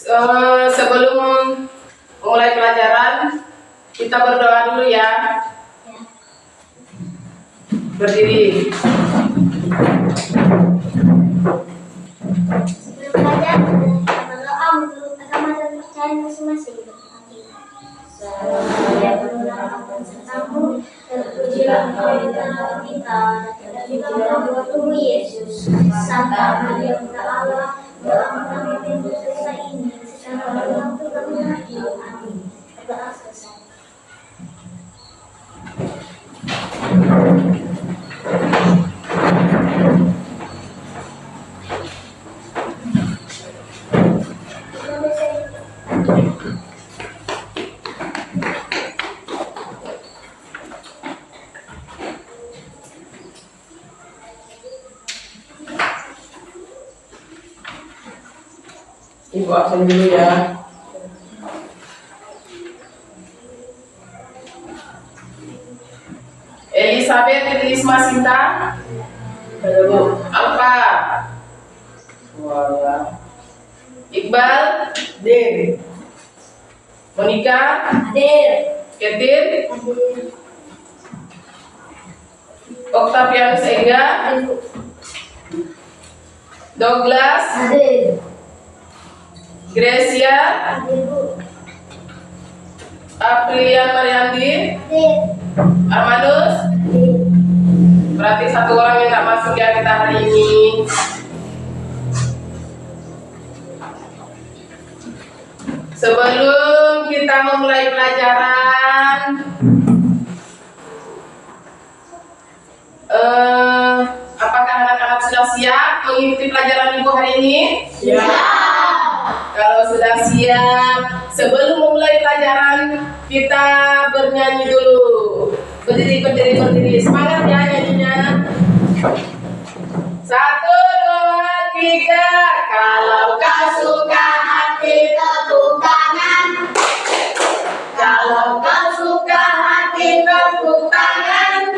Sebelum mulai pelajaran, kita berdoa dulu ya. Berdiri. Sebelum belajar, kita berdoa menurut agama dan kepercayaan masing-masing. Saya berdoa sertamu, terpujilah Engkau di antara kita, dan juga Engkau tubuh Yesus, Santa Maria Bunda Allah, doakan kami untuk dosa ini, secara waktu kami mati. Amin. Berdoa selesai. Ibu absen dulu ya. Elizabeth Risma Sinta. Halo, Alfa. Wala. Iqbal. Dir. Monica. Hadir. Ketir. Hadir. Octavianus Ega. Douglas. Hadir. Gracia. Hadir, Bu. Aprilian Mariandi. Hadir. Armanus. Hadir. Berarti satu orang yang tak masuk ya kita hari ini. Sebelum kita memulai pelajaran, apakah anak-anak sudah siap mengikuti pelajaran ibu hari ini? Kalau sudah siap, sebelum memulai pelajaran kita bernyanyi dulu. Berdiri, berdiri, berdiri. Semangat ya nyanyinya. 1, 2, 3. Kalau kau suka hati tepuk tangan. Kalau kau suka hati tepuk tangan.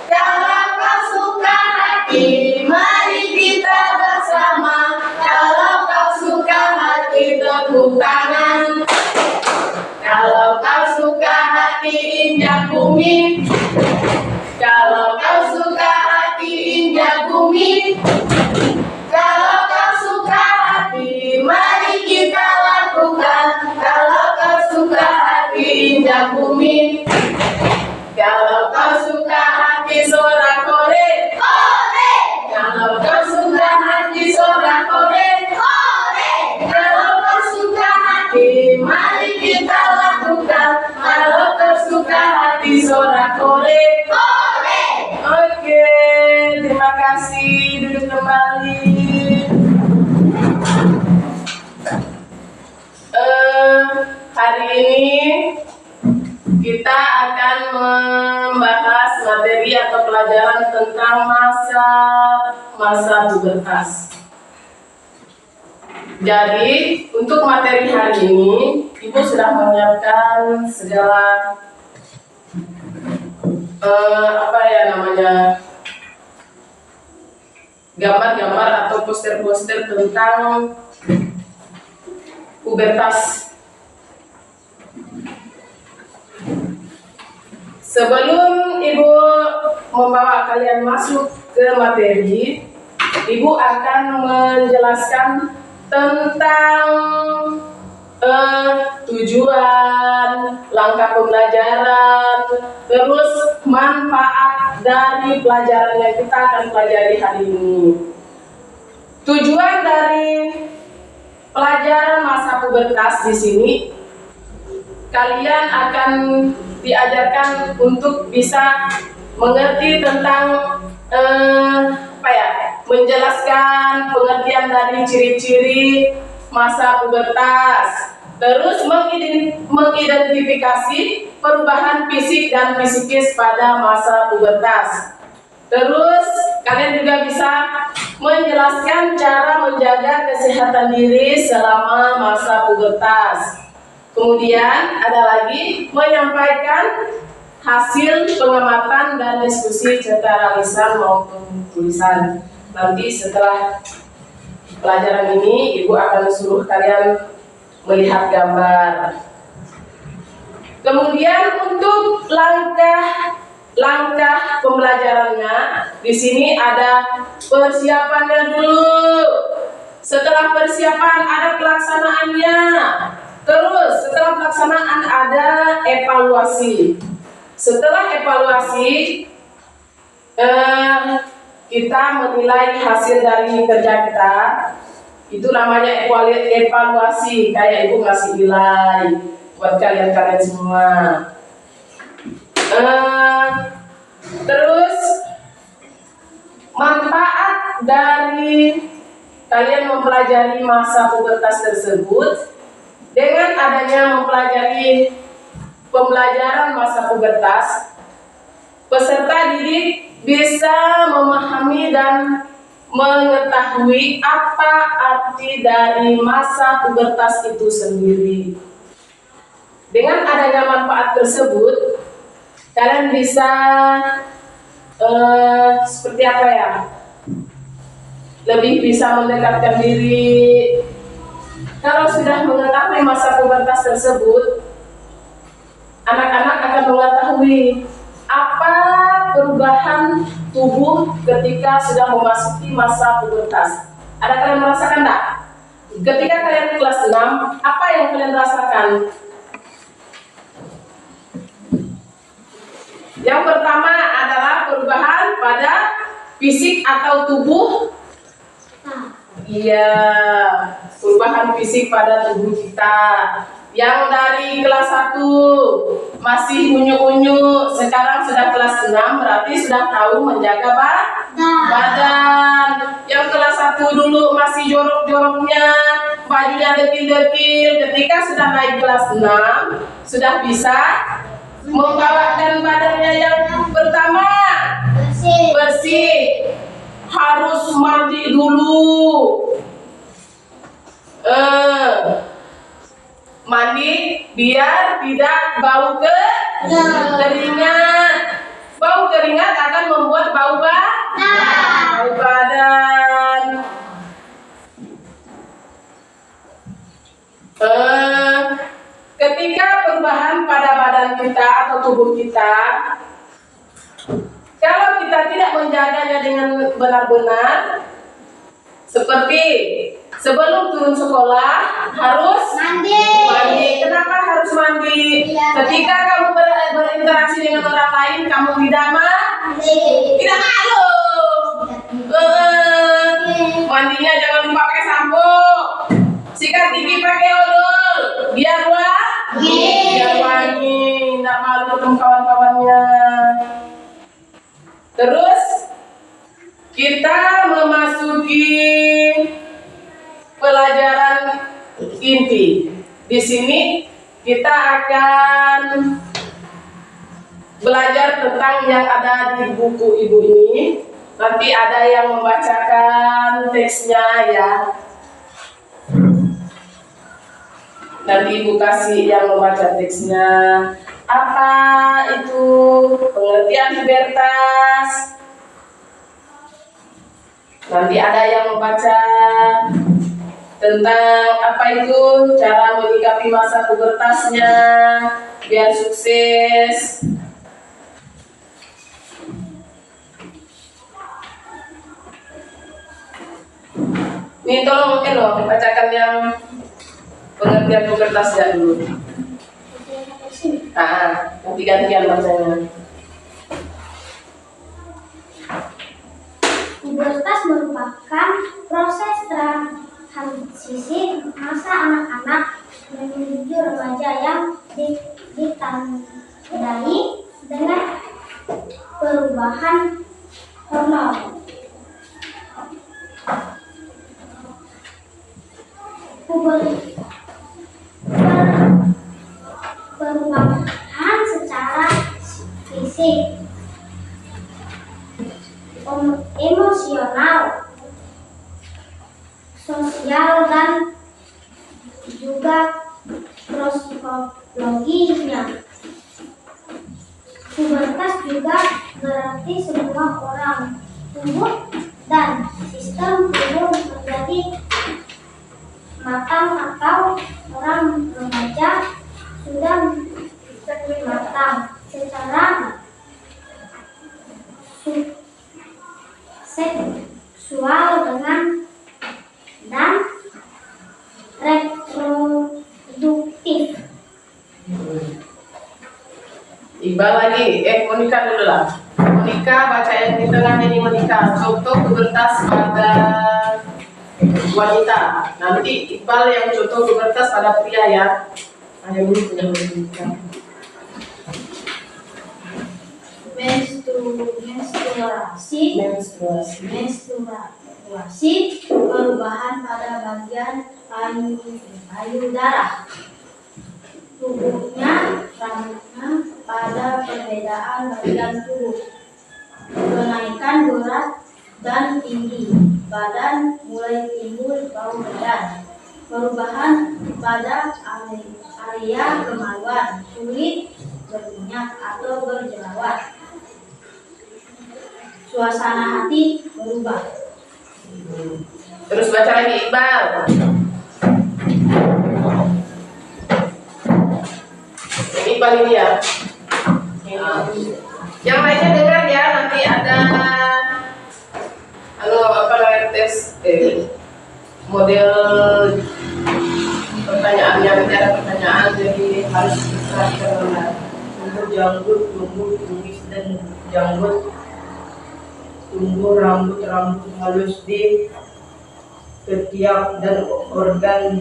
Kalau kau suka hati, mari kita bersama. Kalau kau suka hati tepuk tangan. Kalau kau suka hati injak bumi. Kalau kau suka hati injak bumi. Kalau kau suka hati, mari kita lakukan. Kalau kau suka hati injak bumi. Kalau kau suka hati sorak-ore. Ore. Kalau kau suka hati sorak-ore. Ore. Kalau kau suka hati, mari kita lakukan. Kalau kau suka hati sorak-ore. Ore. Oke, terima kasih. Duduk kembali. Hari ini kita akan membahas materi atau pelajaran tentang masa pubertas. Jadi, untuk materi hari ini, Ibu sudah menyiapkan segala gambar-gambar atau poster-poster tentang pubertas. Sebelum Ibu membawa kalian masuk ke materi, Ibu akan menjelaskan tentang tujuan, langkah pembelajaran, terus manfaat dari pelajaran yang kita akan pelajari hari ini. Tujuan dari pelajaran masa pubertas di sini, kalian akan diajarkan untuk bisa mengerti tentang menjelaskan pengertian dari ciri-ciri masa pubertas, terus mengidentifikasi perubahan fisik dan psikis pada masa pubertas. Terus kalian juga bisa menjelaskan cara menjaga kesehatan diri selama masa pubertas. Kemudian ada lagi menyampaikan hasil pengamatan dan diskusi secara lisan maupun tulisan. Nanti setelah pelajaran ini Ibu akan suruh kalian melihat gambar. Kemudian untuk langkah pembelajarannya, di sini ada persiapannya dulu. Setelah persiapan ada pelaksanaannya. Terus setelah pelaksanaan ada evaluasi. Setelah evaluasi kita menilai hasil dari kerja kita. Itu namanya evaluasi. Kayak Ibu ngasih nilai buat kalian semua. Terus manfaat dari kalian mempelajari masa pubertas tersebut, dengan adanya mempelajari pembelajaran masa pubertas, peserta didik bisa memahami dan mengetahui apa arti dari masa pubertas itu sendiri. Dengan adanya manfaat tersebut, kalian bisa seperti apa ya? Lebih bisa mendekatkan diri. Kalau sudah mengetahui masa pubertas tersebut, anak-anak akan mengetahui apa perubahan tubuh ketika sudah memasuki masa pubertas. Ada kalian merasakan enggak? Ketika kalian kelas 6, apa yang kalian rasakan? Yang pertama adalah perubahan pada fisik atau tubuh. Iya, perubahan fisik pada tubuh kita. Yang dari kelas 1 masih unyu-unyu, sekarang sudah kelas 6, berarti sudah tahu menjaga badan. Yang kelas 1 dulu masih jorok-joroknya, bajunya dekil-dekil, ketika sudah naik kelas 6, sudah bisa membawakan badannya. Yang pertama, bersih. Harus mandi dulu. Mandi biar tidak bau keringat. Bau keringat akan membuat bau badan. Ketika perubahan pada badan kita atau tubuh kita, kalau kita tidak menjaganya dengan benar-benar, seperti sebelum turun sekolah harus mandi. Kenapa harus mandi? Ketika kamu berinteraksi dengan orang lain, kamu tidak malu. Mandinya jangan lupa pakai sampo, sikat gigi pakai odol, biar wangi, tidak malu ketemu kawan-kawannya. Terus kita memasuki pelajaran inti. Di sini kita akan belajar tentang yang ada di buku Ibu ini. Nanti ada yang membacakan teksnya ya. Nanti Ibu kasih yang membaca teksnya. Apa itu pengertian pubertas? Nanti ada yang membaca tentang apa itu cara menyikapi masa pubertasnya biar sukses. Ini tolong bacakan yang pengertian pubertasnya dulu. Nanti gantian bacanya. Pubertas merupakan proses transisi masa anak-anak menuju remaja yang ditandai dengan perubahan hormon. Perubahan secara fisik, emosional, sosial, dan juga psikologinya. Pubertas juga berarti semua orang, tubuh dan sistem tubuh menjadi matang atau orang remaja sudah matang secara seksual dan reproduktif. Iqbal lagi, Monica dulu lah. Monica baca yang di tengah ini Monica. Contoh pubertas pada wanita. Nanti Iqbal yang contoh pubertas pada pria ya. Hanya dulu sudah Monica. Menstruasi perubahan pada bagian payudara tubuhnya, rambutnya pada perbedaan bagian tubuh, kenaikan berat dan tinggi badan, mulai timbul bau badan, perubahan pada area kemaluan, kulit berminyak atau berjerawat, suasana hati berubah. Terus baca lagi Iqbal. Ini paling ya. Yang lainnya dengar ya, nanti ada tes model pertanyaannya, nanti ada pertanyaan, jadi harus diperhatikan. Tumbuh janggut, tumbuh kumis dan janggut, tumbuh rambut halus di ketiak dan organ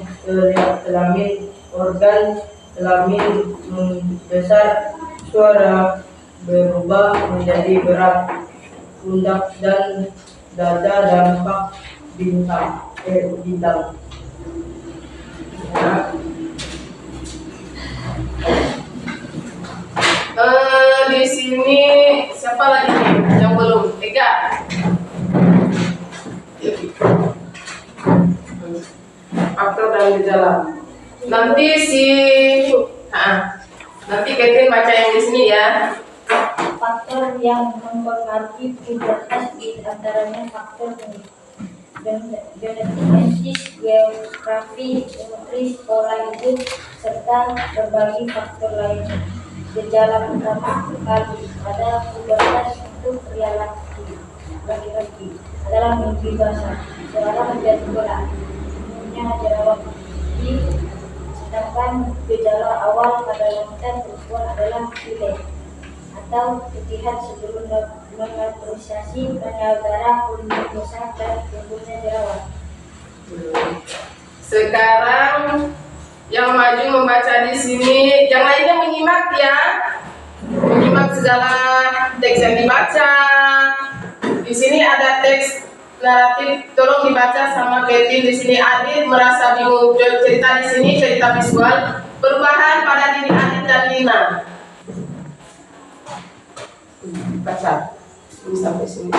kelamin membesar, suara berubah menjadi berat, pundak dan dada dampak bintang. Di sini siapa lagi nih yang belum? Ega. Faktor dan gejala. Nanti nanti Catherine baca yang di sini ya. Faktor yang mempengaruhi pubertas di antaranya faktor genetis, geografi, umur, pola hidup, serta berbagai faktor lainnya. Gejala pertama kali pada pubertas untuk pria laki-laki adalah mimpi basah, suara menjadi berat, umumnya jerawat putih, sedangkan gejala awal pada wanita perempuan adalah pilek atau ketihan sebelum mengatrisasi, penyelenggara kulit besar dan tumbuhnya jerawat. Sekarang yang maju membaca di sini, yang lainnya menyimak ya, menyimak segala teks yang dibaca. Di sini ada teks naratif, tolong dibaca sama Kevin. Di sini Adit merasa bingung, cerita di sini cerita visual, perubahan pada diri Adit dan Lina. Baca sampai sini.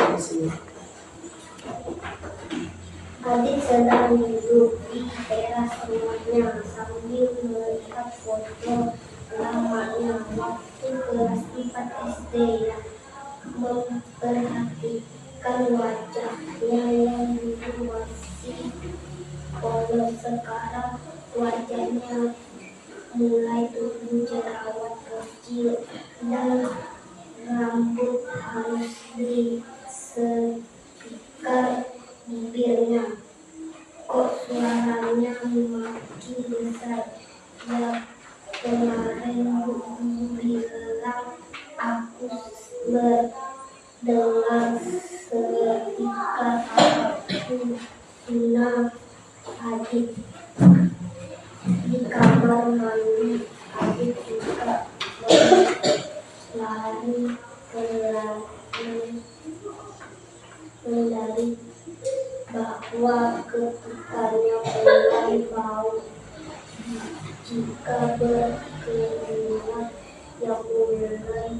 Adit sedang duduk di teras rumahnya sambil melihat foto lamanya waktu kelas 4 SD yang memperhatikan wajahnya yang dulu masih polos. Sekarang wajahnya mulai tumbuh jerawat kecil dan rambut halus di sekitar bibirnya. Kok suaranya makin besar? Ya kemarin Ibu bilang aku mendengar seketika aku Lina. Adit di kamar mandi. Adit juga lari ke mendari bahwa ketukanya mulai bau jika berkeringat yang mulai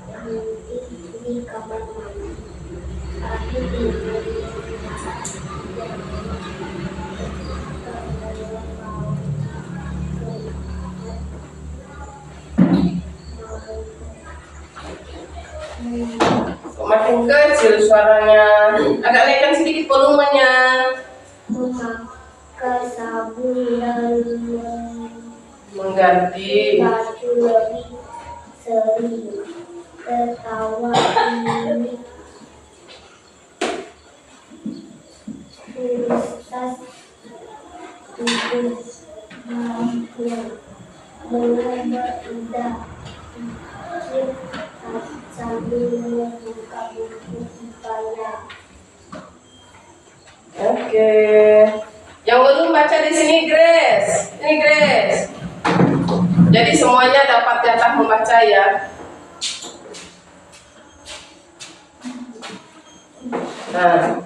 berhenti di kamar mandi. Adit Makin kecil suaranya, agak naikkan sedikit volumenya. Sabun lalu mengganti baju lebih sering, tertawa ini Ustaz tubuh mampu belum berindah pikir sambil membuka buku kipaya. Oke. Yang belum baca di sini Grace. Ini Grace. Jadi semuanya dapat jatah membaca ya. Nah,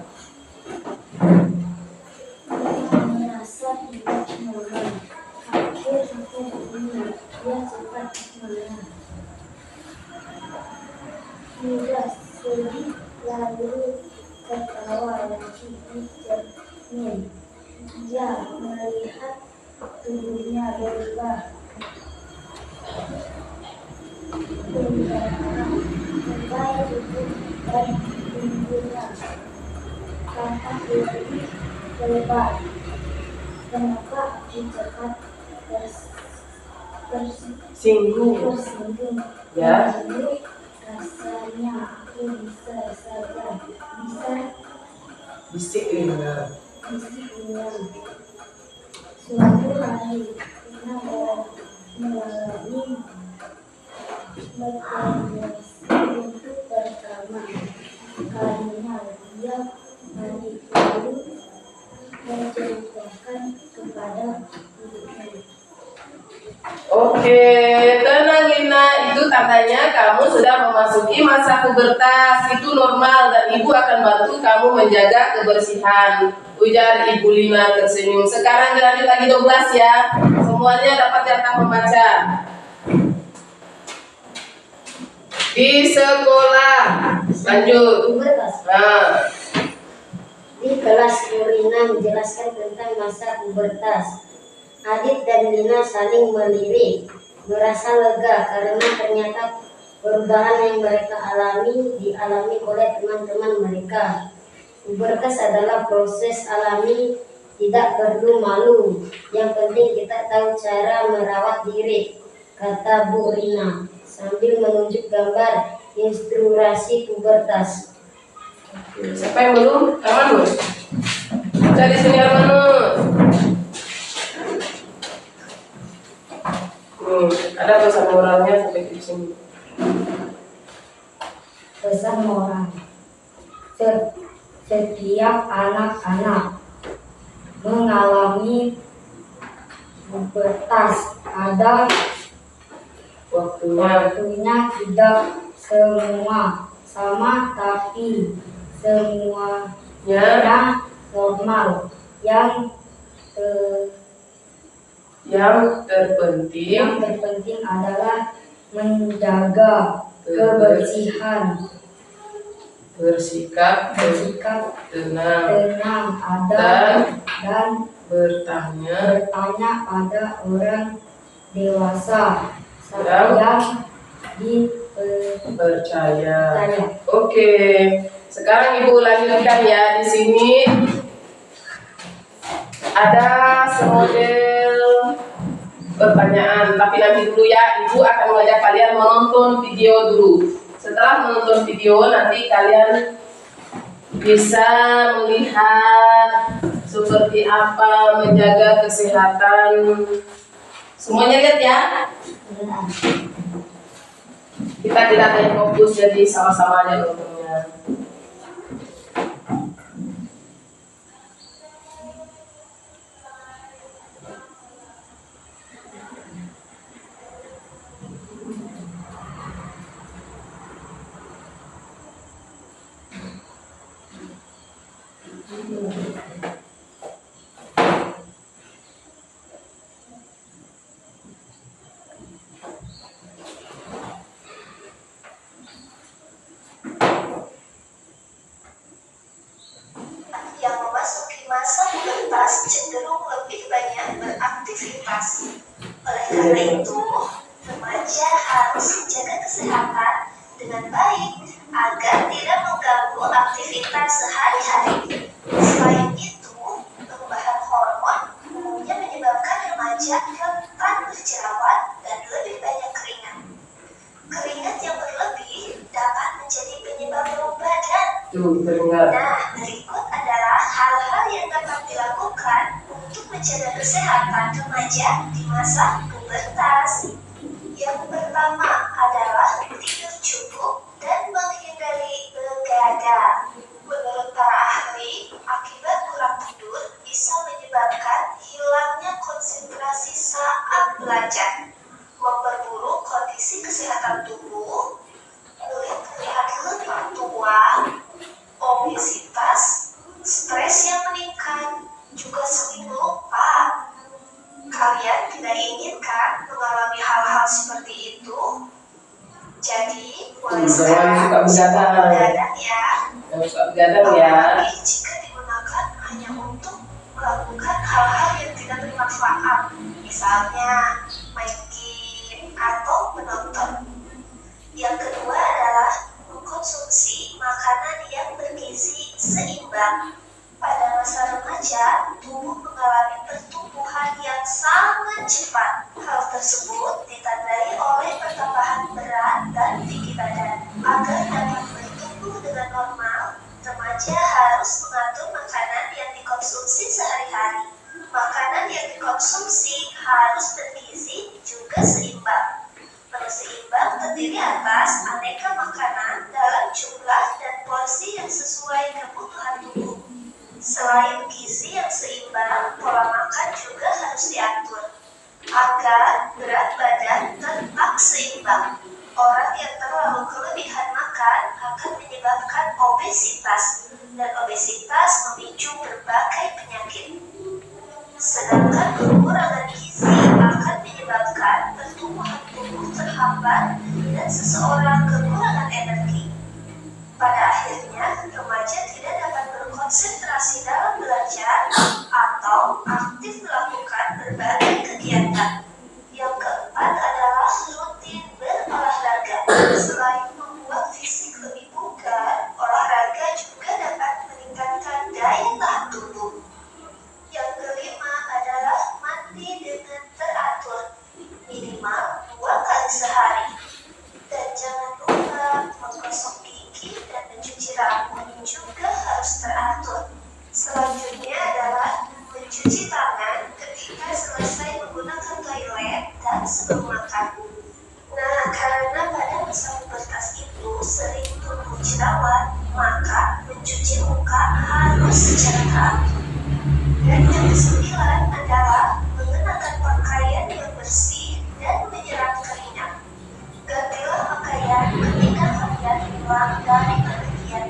Merasa tidak nyaman, akhir ini dia cepat marah. Sudah sedih lalu tertawa lagi di cermin. Dia melihat tubuhnya berubah. Kembali tubuh dan tubuhnya tampak lebih lebar. Kenapa aku cepat singgung tersinggung? ya. Lalu rasanya aku bisa saja Bisik dengar. ulang. Suatu hari Rina mengalami berkondisi untuk pertama kalinya dia mandi lalu menceritakan kepada ibunya. Oke, tenang Lina, itu tandanya kamu sudah memasuki masa pubertas. Itu normal dan ibu akan bantu kamu menjaga kebersihan. Ujar Ibu Lina tersenyum. Sekarang dilanjut lagi 12 ya. Semuanya dapat jatah membaca. Di sekolah. Lanjut. Nah, Di kelas Rina menjelaskan tentang masa pubertas. Adit dan Lina saling melirik, merasa lega karena ternyata perubahan yang mereka alami dialami oleh teman-teman mereka. Pubertas adalah proses alami, tidak perlu malu. Yang penting kita tahu cara merawat diri, kata Bu Rina sambil menunjuk gambar ilustrasi pubertas. siapa yang belum? Armanus. Baca di sini Armanus. Ada pesan moralnya sampai di sini. Pesan moral. Setiap anak-anak mengalami pubertas ada waktunya, tidak semua sama tapi semuanya normal. Yang terpenting adalah menjaga kebersihan, bersikap tenang dan bertanya pada orang dewasa yang dipercaya. dipercaya. Oke, sekarang Ibu lanjutkan ya. Di sini ada semodel pertanyaan, tapi nanti dulu ya. Ibu akan mengajak kalian menonton video dulu. Setelah menonton video, nanti kalian bisa melihat seperti apa menjaga kesehatan. Semuanya lihat ya. Kita tidak ada yang fokus, jadi sama-sama aja nontonnya. Yang memasuki masa pubertas cenderung lebih banyak beraktivitas. Oleh karena itu, remaja harus menjaga kesehatan dengan baik agar tidak mengganggu aktivitas sehari-hari. Selain itu, perubahan hormon teringat. Nah, berikut adalah hal-hal yang dapat dilakukan untuk menjaga kesehatan remaja di masa pubertas. Yang pertama adalah tidur cukup dan menghindari begadang. Menurut para ahli, akibat kurang tidur bisa menyebabkan hilangnya konsentrasi saat belajar, memperburuk kondisi kesehatan tubuh, terlihat lebih tua, obesitas, stres yang meningkat, juga sering lupa. Kalian tidak inginkan mengalami hal-hal seperti itu? Jadi, mulai sekarang begadang ya. Jangan suka begadang ya. Apalagi jika digunakan hanya untuk melakukan hal-hal yang tidak bermanfaat, misalnya main game atau menonton. Yang kedua adalah mengkonsumsi makanan yang bergizi seimbang. Pada masa remaja, tubuh mengalami pertumbuhan yang sangat cepat. Hal tersebut ditandai oleh pertambahan berat dan tinggi badan. Agar dapat bertumbuh dengan normal, remaja harus mengatur makanan yang dikonsumsi sehari-hari. Makanan yang dikonsumsi harus bergizi juga seimbang. Menu seimbang terdiri atas aneka makanan dalam jumlah dan porsi yang sesuai kebutuhan tubuh. Selain gizi yang seimbang, pola makan juga harus diatur agar berat badan tetap seimbang. Orang yang terlalu kelebihan makan akan menyebabkan obesitas, dan obesitas memicu berbagai penyakit. Sedangkan kekurangan gizi akan menyebabkan pertumbuhan tubuh terhambat dan seseorang kekurangan energi. Pada akhirnya, remaja tidak dapat berkonsentrasi dalam belajar atau aktif melakukan berbagai kegiatan. Yang keempat adalah rutin berolahraga. Selain membuat fisik lebih bugar, olahraga juga dapat meningkatkan daya tahan tubuh. Yang kelima adalah mandi dengan teratur, minimal 2 kali sehari. Dan jangan lupa menggosok gigi dan mencuci rambut juga harus teratur. Selanjutnya adalah mencuci tangan ketika selesai menggunakan toilet dan sebelum makan. Nah, karena pada masa pubertas itu sering tumbuh jerawat, maka mencuci muka harus secara teratur. Dan yang kesembilan adalah mengenakan pakaian yang bersih dan menyerap keringat. Gantilah pakaian ketika kalian pulang dari pergian,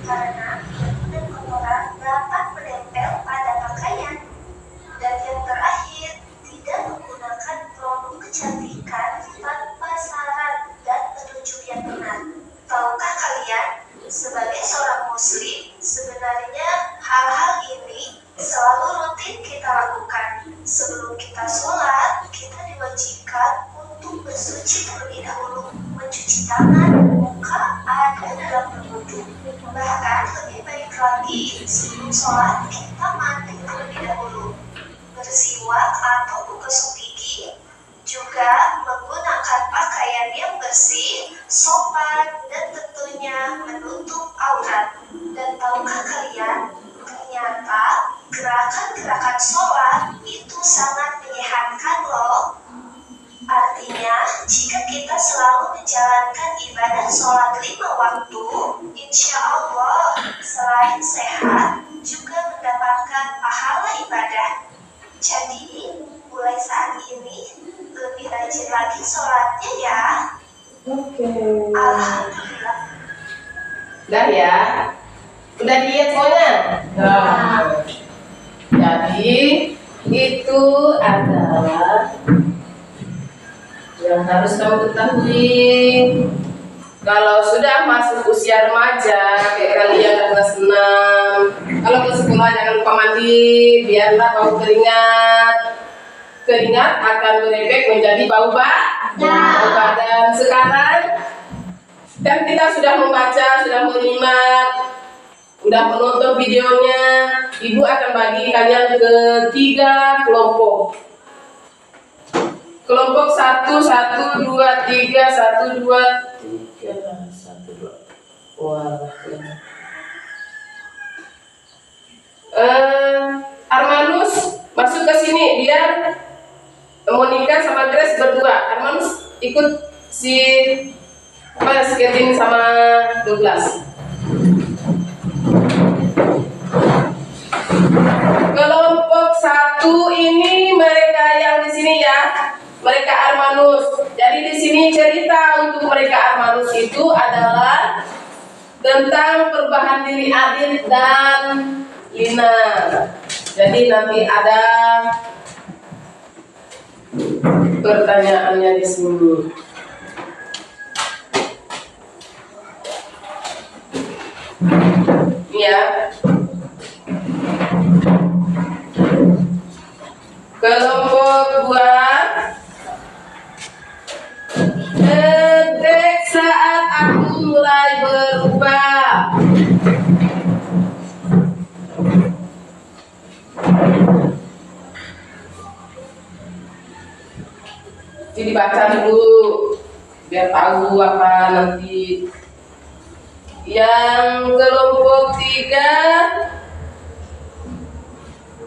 karena debu dan kotoran dapat menempel pada pakaian. Dan yang terakhir, tidak menggunakan produk kecantikan tanpa saran dan petunjuk yang benar. Tahukah kalian, sebagai seorang muslim, sebenarnya hal-hal ini selalu rutin kita lakukan. Sebelum kita sholat, kita diwajibkan untuk bersuci terlebih dahulu, mencuci tangan, muka, ada dalam berwudu. Bahkan lebih baik lagi, sebelum sholat kita mandi terlebih dahulu, bersiwak atau menggosok gigi, juga menggunakan pakaian yang bersih, sopan, dan tentunya menutup aurat. Dan tahukah kalian, ternyata gerakan-gerakan sholat itu sangat menyehatkan loh. Artinya, jika kita selalu menjalankan ibadah sholat 5 waktu, insya Allah selain sehat, juga mendapatkan pahala ibadah. Jadi, mulai saat ini, lebih rajin lagi sholatnya ya. Oke. Alhamdulillah. Udah ya? Udah dilihat semuanya? Nah. Jadi, itu adalah yang harus kamu ketahui. Kalau sudah masuk usia remaja, kayak kalian kelas 6, kalau ke sekolah jangan lupa mandi, biarlah bau keringat. Keringat akan berefek menjadi bau badan. Sekarang kan kita sudah membaca, sudah menyimak, sudah menonton videonya. Ibu akan bagi kalian ke 3 kelompok. Kelompok 1, 1, 2, 3, 1, 2, 3, 1, 2. Wah, Armanus masuk ke sini biar Monica sama Grace berdua. Armanus ikut si Kevin sama Douglas. Kelompok 1 ini mereka yang di sini ya, mereka Armanus. Jadi di sini cerita untuk mereka Armanus itu adalah tentang perubahan diri Adit dan Lina. Jadi nanti ada pertanyaannya di sini. Ya. Kelompok 2. Detik saat aku mulai berubah. Jadi baca dulu biar tahu apa nanti. Yang kelompok 3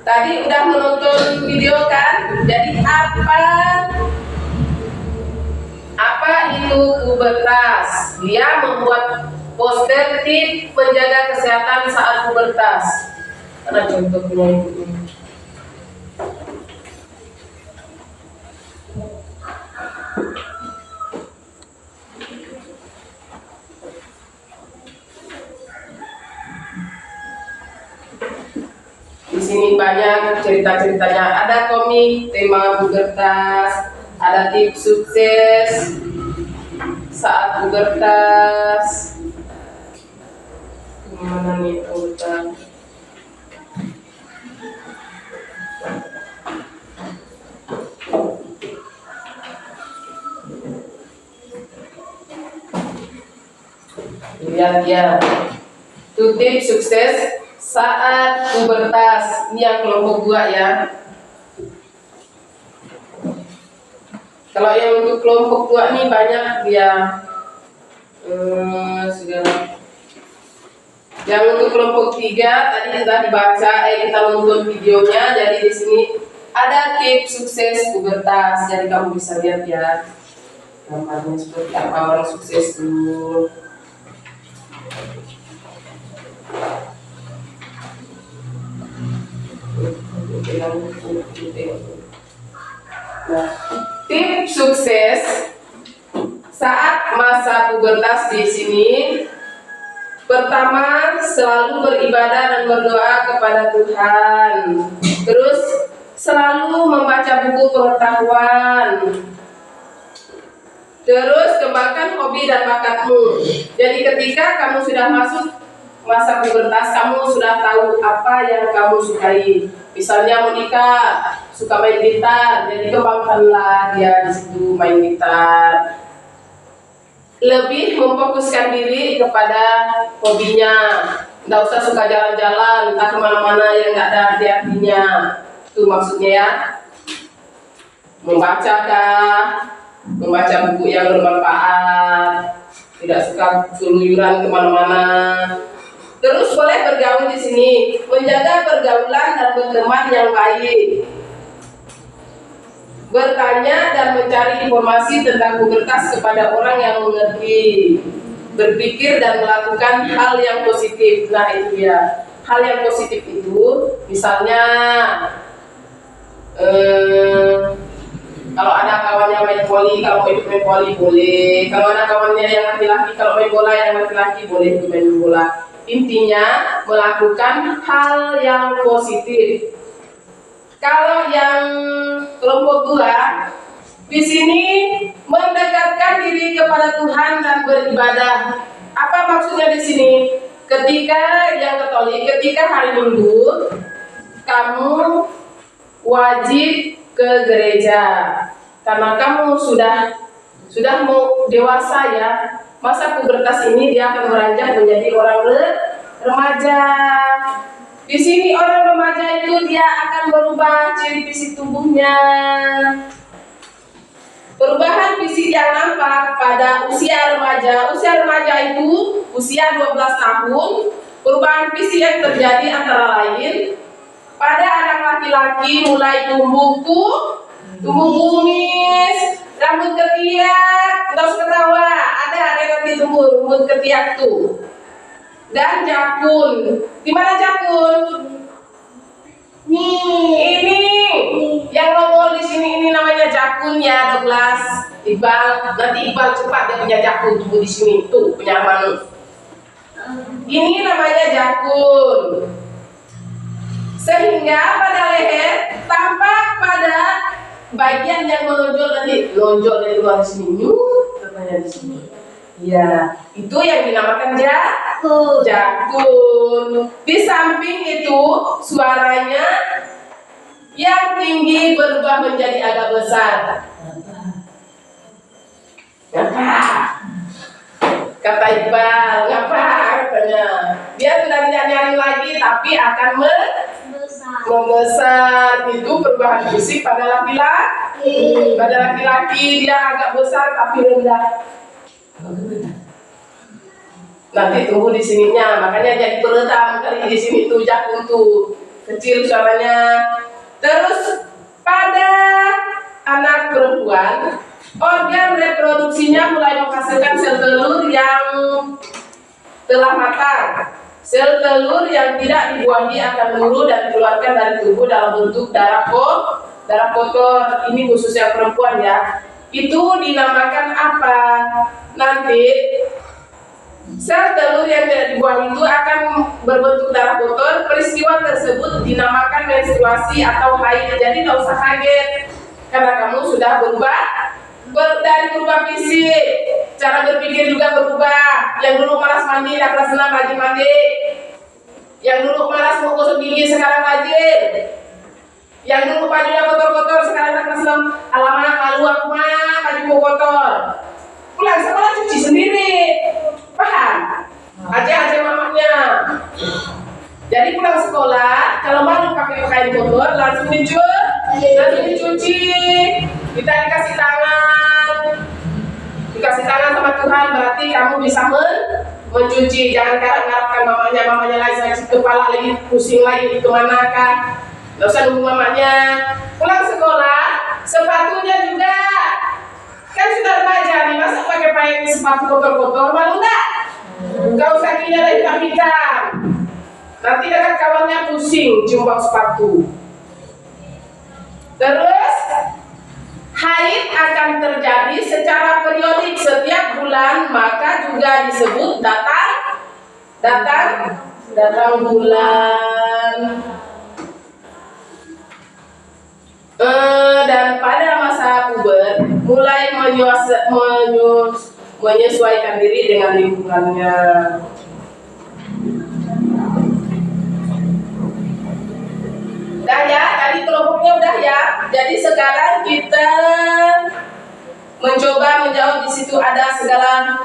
tadi udah menonton video kan? Jadi apa itu pubertas? Dia membuat poster tips menjaga kesehatan saat pubertas. Karena contohnya itu. Di sini banyak cerita-ceritanya. Ada komik tema pubertas, ada tips sukses saat pubertas. Gimana nih pubertas? Lihat ya, itu tips sukses saat pubertas. Ini yang kelompok 2 ya. Kalau yang untuk kelompok 2 ini banyak dia segala. Yang untuk kelompok 3 tadi sudah dibaca, kita nonton videonya. Jadi di sini ada tips sukses pubertas. Jadi kamu bisa lihat ya gambarnya seperti apa orang sukses dulu. Nah, tips sukses saat masa pubertas di sini. Pertama, selalu beribadah dan berdoa kepada Tuhan. Terus, selalu membaca buku pengetahuan. Terus, kembangkan hobi dan bakatmu. Jadi ketika kamu sudah masuk masa pubertas, kamu sudah tahu apa yang kamu sukai. Misalnya Monica suka main gitar, jadi kembangkanlah dia di situ main gitar. Lebih memfokuskan diri kepada hobinya. Nggak usah suka jalan-jalan, entah kemana-mana yang nggak ada arti-artinya. Itu maksudnya ya. Membaca kah? Membaca buku yang bermanfaat. Tidak suka keluyuran kemana-mana. Terus boleh bergaul di sini, menjaga pergaulan dan berteman yang baik. Bertanya dan mencari informasi tentang pubertas kepada orang yang mengerti. Berpikir dan melakukan hal yang positif. Nah itu ya, hal yang positif itu misalnya kalau ada kawannya main voli, kalau mau ikut main voli boleh. Kalau ada kawannya yang laki-laki, kalau main bola yang laki-laki boleh ikut main bola. Intinya melakukan hal yang positif. Kalau yang kelompok 2 di sini mendekatkan diri kepada Tuhan dan beribadah. Apa maksudnya di sini? Ketika yang Katolik, ketika hari Minggu, kamu wajib ke gereja karena kamu sudah mau dewasa ya. Masa pubertas ini dia akan beranjak menjadi orang remaja. Di sini orang remaja itu dia akan berubah ciri fisik tubuhnya. Perubahan fisik yang nampak pada usia remaja. Usia remaja itu usia 12 tahun Perubahan fisik yang terjadi antara lain pada anak laki-laki mulai tumbuh kumis, rambut ketiak, nggak usah ketawa, ada nanti tumbuh rambut ketiak tuh, dan jakun. Di mana jakun? Ini yang nongol di sini ini namanya jakun ya, Douglas. Iqbal, nanti Iqbal cepat dia punya jakun tumbuh di sini tuh punya Manu. Ini namanya jakun. Sehingga pada leher tampak pada bagian yang menonjol nanti lonjol dari luar sini, katanya di sini. Ya, itu yang dinamakan jakun. Di samping itu suaranya yang tinggi berubah menjadi agak besar. Ngapa? Kata Iqbal, ngapa katanya? Dia sudah tidak nyaring lagi, tapi akan membesar. Itu perubahan fisik pada laki-laki. Pada laki-laki dia agak besar tapi rendah. Nanti tumbuh di sininya, makanya jadi peredam kali di sini tuh jakun tuh kecil suaranya. Terus pada anak perempuan, organ reproduksinya mulai menghasilkan sel telur yang telah matang. Sel telur yang tidak dibuahi akan nuru dan dikeluarkan dari tubuh dalam bentuk darah kotor. Ini khusus yang perempuan ya. Itu dinamakan apa? Nanti sel telur yang tidak dibuahi itu akan berbentuk darah kotor. Peristiwa tersebut dinamakan menstruasi atau haid. Jadi tidak usah kaget karena kamu sudah berubah. Dari berubah fisik, cara berpikir juga berubah. Yang dulu malas mandi, kelas 6 rajin mandi. Yang dulu malas mau gosok gigi, sekarang rajin. Yang dulu bajunya kotor-kotor, sekarang kelas 6, alamak malu aku mah, baju mau kotor. Pulang sekolah cuci sendiri, paham? Aja mamanya. Jadi pulang sekolah, kalau malu pakai pakaian kotor, langsung dicuci. Kita dikasih tangan sama Tuhan, berarti kamu bisa mencuci. Jangan harapkan mamanya lagi sakit kepala lagi, pusing lagi kemana kan. Gak usah nunggu mamanya. Pulang sekolah, sepatunya juga kan sudah remaja nih, masa pakai sepatu kotor-kotor, malu gak? Gak usah kira hitam-hitam. Nanti dekat kawannya pusing cium sepatu. Terus haid akan terjadi secara periodik setiap bulan, maka juga disebut datang bulan. Dan pada masa puber mulai menyesuaikan diri dengan lingkungannya. Udah ya, tadi kelompoknya udah ya. Jadi sekarang kita mencoba menjawab, di situ ada segala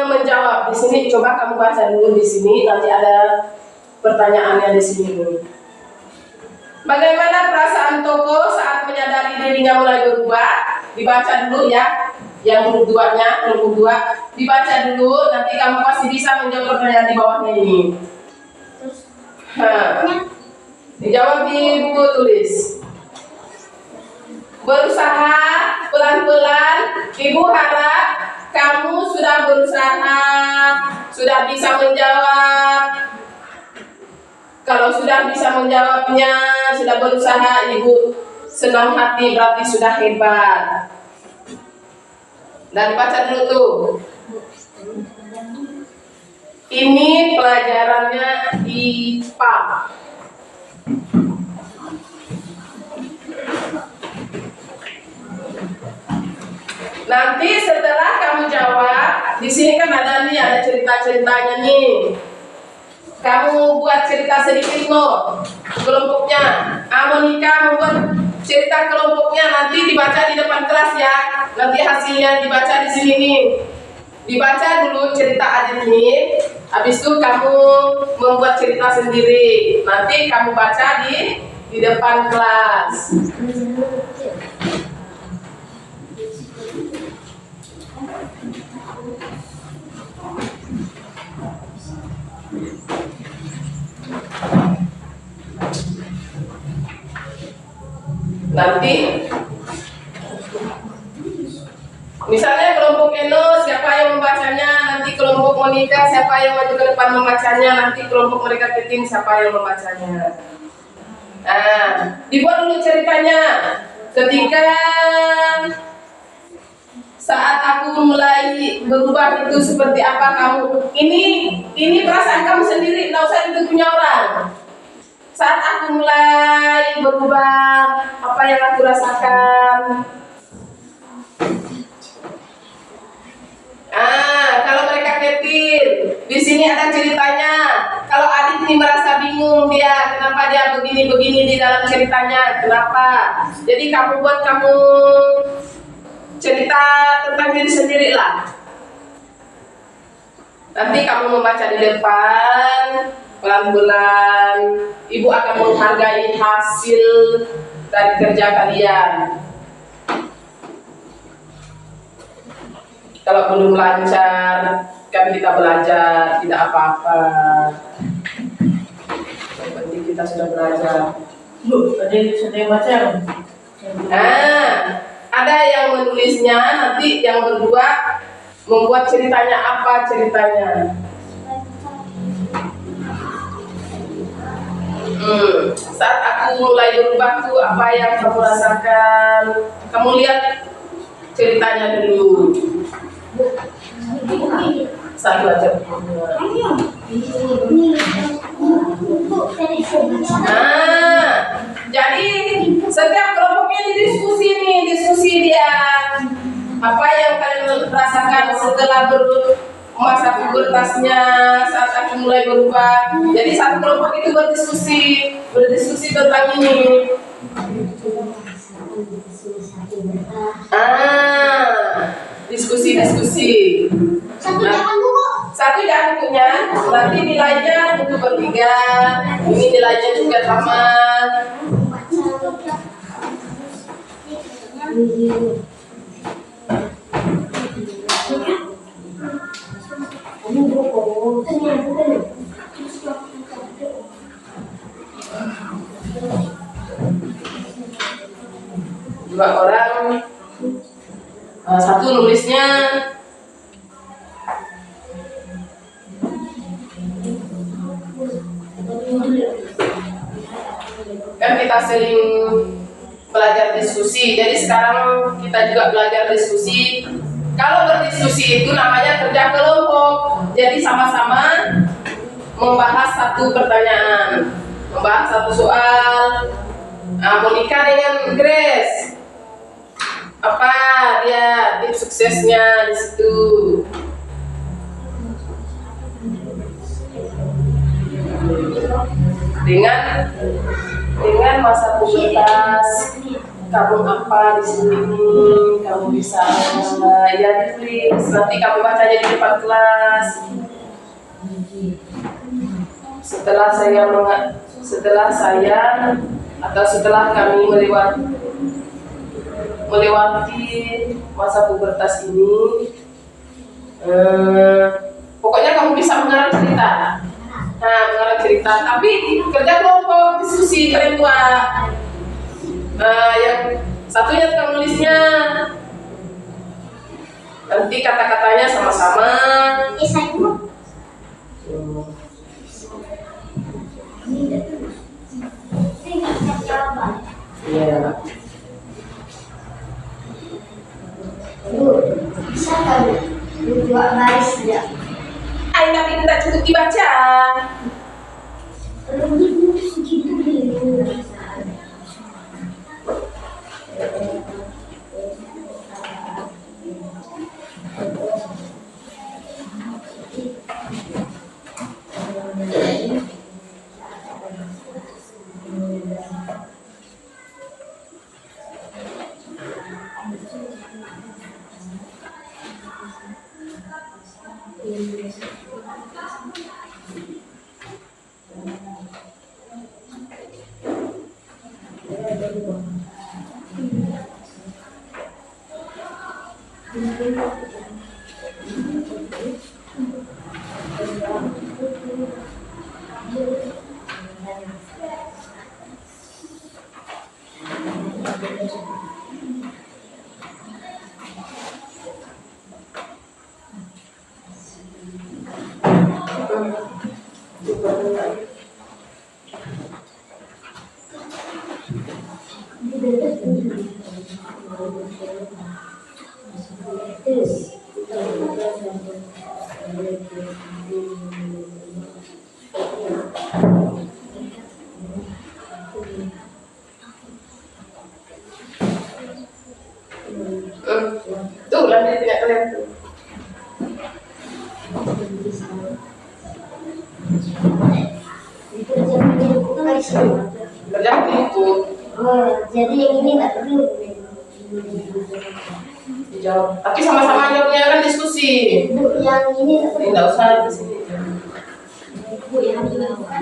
menjawab di sini. Coba kamu baca dulu di sini, nanti ada pertanyaannya di sini dulu. Bagaimana perasaan Toko saat menyadari dirinya mulai berubah? Dibaca dulu ya. Yang huruf 2-nya, huruf 2 dibaca dulu, nanti kamu pasti bisa menjawab pertanyaan di bawahnya ini. Dijawab di buku tulis. Berusaha pelan-pelan. Ibu harap kamu sudah berusaha, sudah bisa menjawab. Kalau sudah bisa menjawabnya, sudah berusaha, Ibu senang hati, berarti sudah hebat. Dan dibaca dulu tuh. Ini pelajarannya IPA. Nanti setelah kamu jawab, di sini kan ada cerita-ceritanya nih. Kamu buat cerita sedikit loh, kelompoknya. Monika membuat cerita kelompoknya, nanti dibaca di depan kelas ya. Nanti hasilnya dibaca di sini nih. Dibaca dulu cerita Adit ini, habis itu kamu membuat cerita sendiri. Nanti kamu baca di depan kelas. Nanti misalnya kelompok Eno siapa yang membacanya, nanti kelompok Monica siapa yang maju ke depan membacanya, nanti kelompok mereka keting siapa yang membacanya. Nah, dibuat dulu ceritanya. Ketika saat aku mulai berubah itu seperti apa kamu? Ini perasaan kamu sendiri, nggak usah itu punya orang. Saat aku mulai berubah, apa yang aku rasakan? Kalau mereka ketir, di sini ada ceritanya. Kalau Adit ini merasa bingung dia, kenapa dia begini-begini di dalam ceritanya, kenapa? Jadi kamu buat kamu cerita tentang diri sendiri lah. Nanti kamu membaca di depan, pelan-pelan. Ibu akan menghargai hasil dari kerja kalian. Kalau belum lancar, kan kita belajar, tidak apa-apa. Yang penting kita sudah belajar. Ada yang baca? Ada yang menulisnya, nanti yang berdua membuat ceritanya apa ceritanya. Saat aku mulai berubah tuh apa yang kamu rasakan? Kamu lihat ceritanya dulu. Satu aja. Jadi setiap kelompok ini diskusi dia. Apa yang kalian rasakan setelah masa pubertasnya saat aku mulai berubah. Jadi satu kelompok itu berdiskusi tentang ini. Diskusi. Satu jangan bukunya, nanti nilainya untuk bertiga. Ini nilainya juga sama. Dua orang, satu nulisnya kan kita sering belajar diskusi, jadi sekarang kita juga belajar diskusi. Kalau berdiskusi itu namanya kerja kelompok, jadi sama-sama membahas satu pertanyaan, membahas satu soal. Monica dengan Grace, apa dia tips suksesnya di situ? Dengan masa pubertas, kamu apa di sini? Kamu bisa ya ditulis, nanti kamu bacanya di depan kelas. Setelah kami melewati masa pubertas ini, pokoknya kamu bisa mengarang cerita. Mengarang cerita, tapi kerja kelompok, diskusi kalian buat. Yang satunya tukang nulisnya, nanti kata-katanya sama-sama. Iya. Bisa kan? Dua baris ya. Tapi tidak cukup dibaca. Segitu dulu. Tuh, lanjut tidak kalian tuh. Kerja itu Oh, jadi yang ini nggak perlu. dijawab. Tapi sama-sama jawabnya kan diskusi. Bu, yang ini nggak perlu. Tidak usah di sini. Bu, yang dilakukan.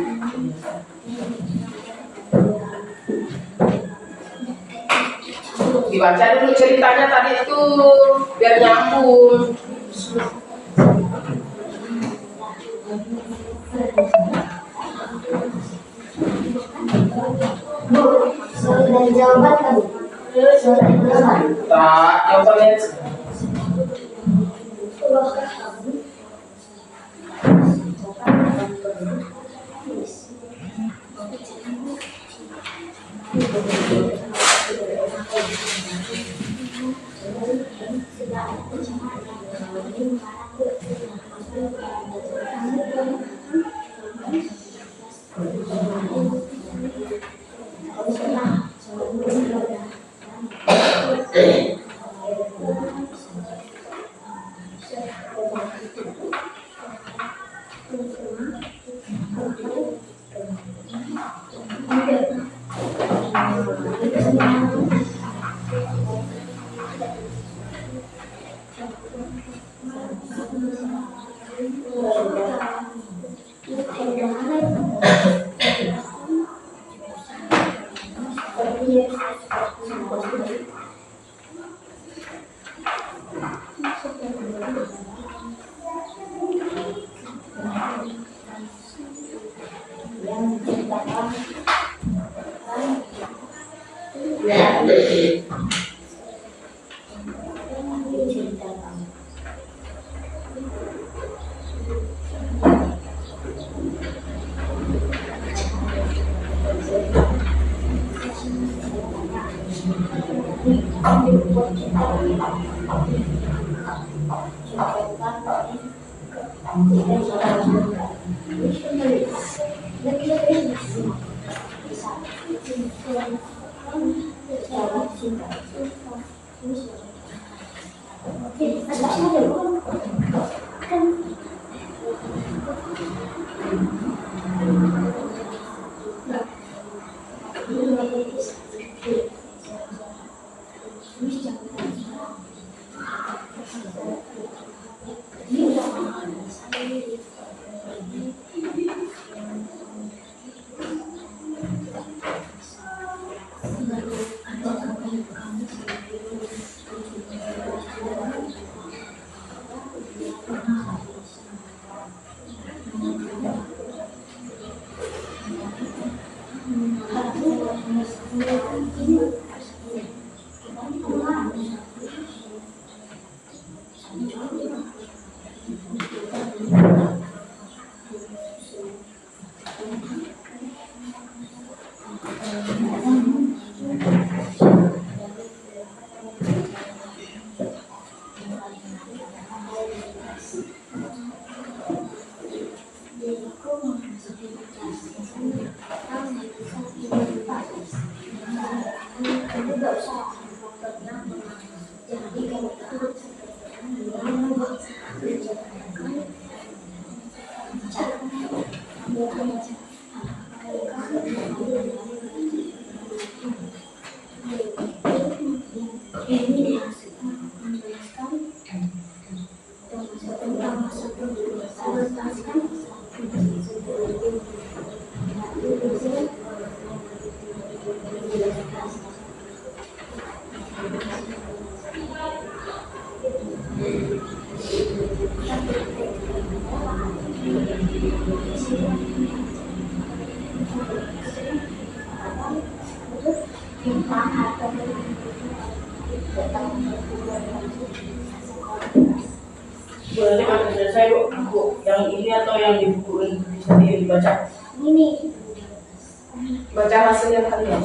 Dibaca dulu ceritanya tadi itu biar nyambung. Bu, soal dan jawaban kan? Soal dan jawaban. Tak, jawabannya Jadi kalau Berarti udah selesai Bu. Yang ini atau yang di buku ini bisa dibaca? Ini Baca hasilnya kalian.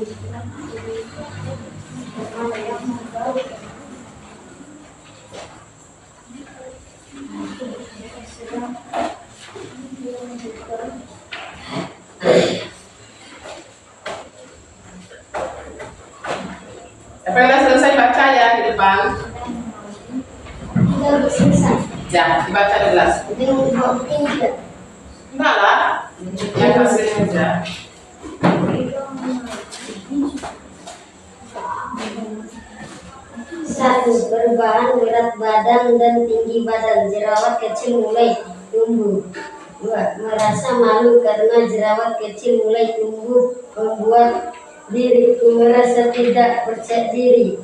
Apa yang udah selesai baca ya di depan? Tidak selesai. Ya, dibaca 12. Dengan tinggi. Enggak lah, yang hasilnya aja. Satu, perubahan berat badan dan tinggi badan. Jerawat kecil mulai tumbuh. Dua, merasa malu karena jerawat kecil mulai tumbuh, membuat diriku merasa tidak percaya diri.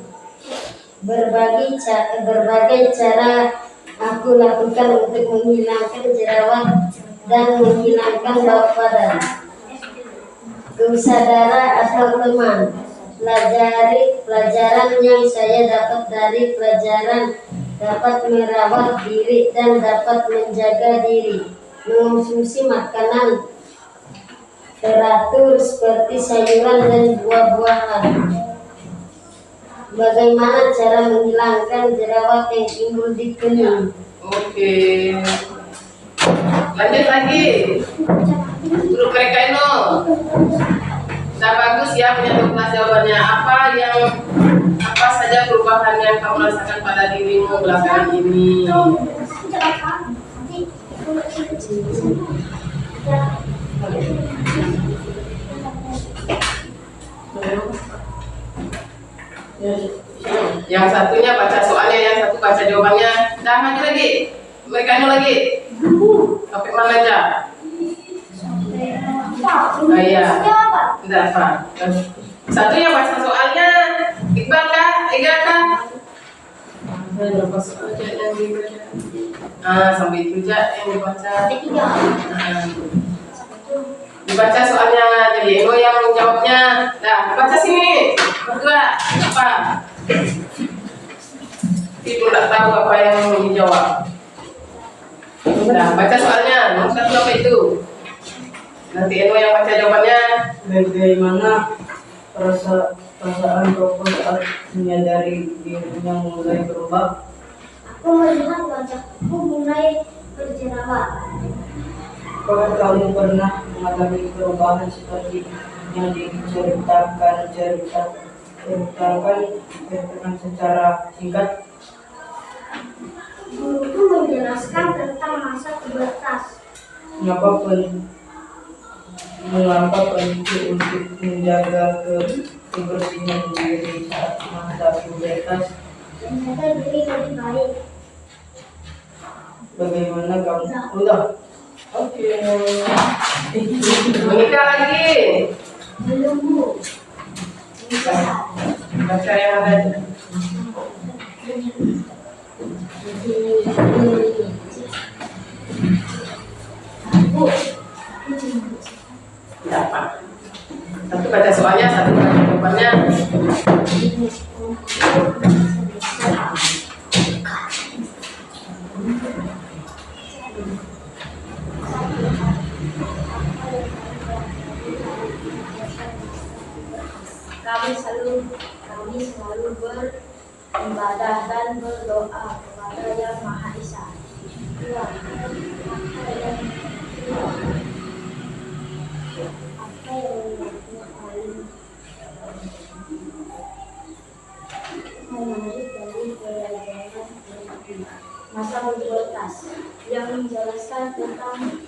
Berbagai cara aku lakukan untuk menghilangkan jerawat dan menghilangkan bau badan. Saudara atau teman, pelajaran yang saya dapat dari pelajaran dapat merawat diri dan dapat menjaga diri. Mengonsumsi makanan teratur seperti sayuran dan buah-buahan. Bagaimana cara menghilangkan jerawat yang timbul di kuning? Oke. Lanjut lagi. Grup mereka ini. Sudah bagus ya punya 12 jawabannya. Apa saja perubahan yang kamu rasakan pada dirimu belakangan ini? Yang satunya baca soalnya, yang satu baca jawabannya. Dah maju lagi. Mereka ini lagi. Sampai mana aja? Oh iya. Tidak apa. Satunya baca soalnya. Iqbal kah? Ega kah? Berapa soal aja yang dibaca? Sampai itu aja yang dibaca. Dibaca soalnya, jadi Ego yang menjawabnya. Nah, baca sini. Berdua, apa? Ibu tak tahu apa yang dijawab. Nah, baca soalnya. Nomor 1 apa itu? Nanti Ego yang baca jawabannya. Bagaimana perasaan Koko saat menyadari dirinya mulai berubah? Aku melihat wajahku mulai berjerawat. Apakah kamu pernah mengalami perubahan seperti yang diceritakan secara singkat? Guruku menjelaskan tentang masa pubertas. Mengapa penting untuk menjaga kebersihan diri saat masa pubertas? Menjaga diri lebih baik. Bagaimana kamu? Udah. Oke. Menikah lagi. Belum, Bu. Baca yang ada. Bu. Dapat. Satu baca soalnya, satu baca jawabannya. Kami selalu beribadah dan berdoa kepada Yang Maha Esa. Menarik dari pelajaran masa pubertas yang menjelaskan tentang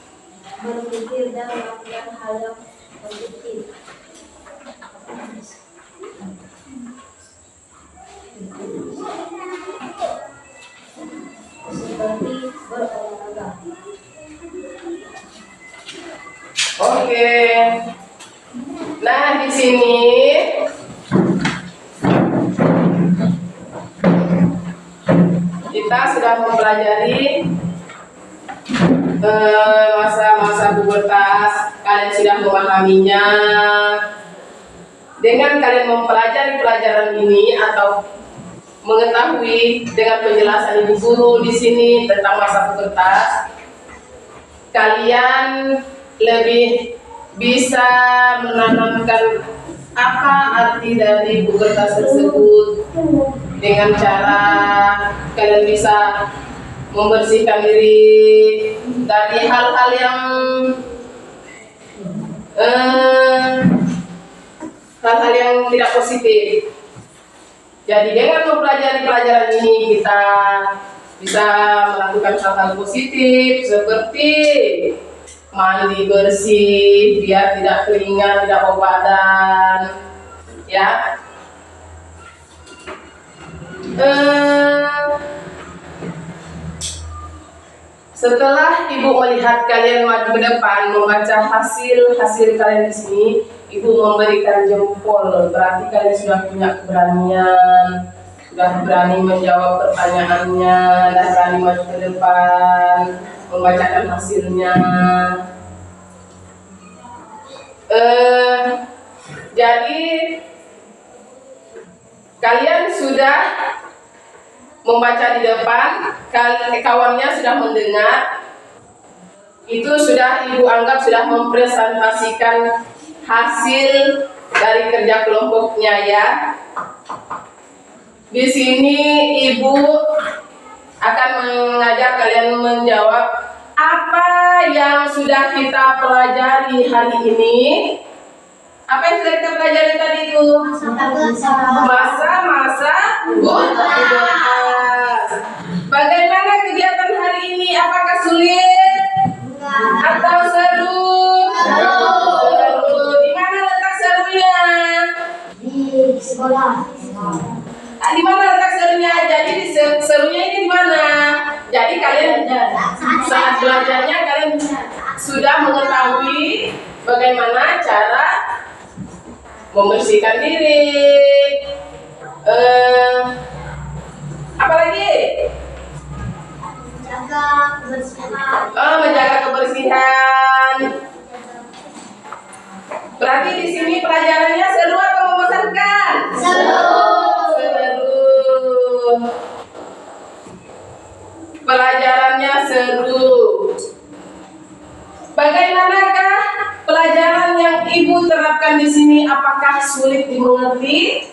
berpikir dan melakukan hal yang positif. Seperti berolahraga. Oke. Nah, di sini kita sudah mempelajari masa-masa pubertas. Kalian sudah memahaminya. Dengan kalian mempelajari pelajaran ini atau mengetahui dengan penjelasan ibu guru di sini tentang masa pubertas, kalian lebih bisa menanamkan apa arti dari buku kertas tersebut dengan cara kalian bisa membersihkan diri dari hal-hal yang tidak positif. Jadi dengan mempelajari pelajaran ini kita bisa melakukan hal-hal positif seperti mandi bersih biar tidak keringat, tidak bau badan, ya. Setelah ibu melihat kalian maju ke depan membaca hasil kalian di sini, ibu memberikan jempol. Berarti kalian sudah punya keberanian, sudah berani menjawab pertanyaannya, dan berani maju ke depan membacakan hasilnya. Jadi kalian sudah membaca di depan, kawannya sudah mendengar, itu sudah ibu anggap sudah mempresentasikan hasil dari kerja kelompoknya, ya. Di sini ibu akan mengajak kalian menjawab apa yang sudah kita pelajari hari ini. Apa yang sudah kita pelajari tadi itu? Masa-masa butas. Bagaimana kegiatan hari ini? Apakah sulit atau seru? Seru. Di mana letak serunya? Di sekolah. Di mana letak serunya? Jadi serunya ini di mana? Jadi kalian saat belajarnya kalian sudah mengetahui bagaimana cara membersihkan diri. Apalagi? Menjaga kebersihan. Berarti di sini pelajarannya seru atau membosankan? Seru. Pelajarannya seru. Bagaimanakah pelajaran yang ibu terapkan di sini? Apakah sulit dimengerti?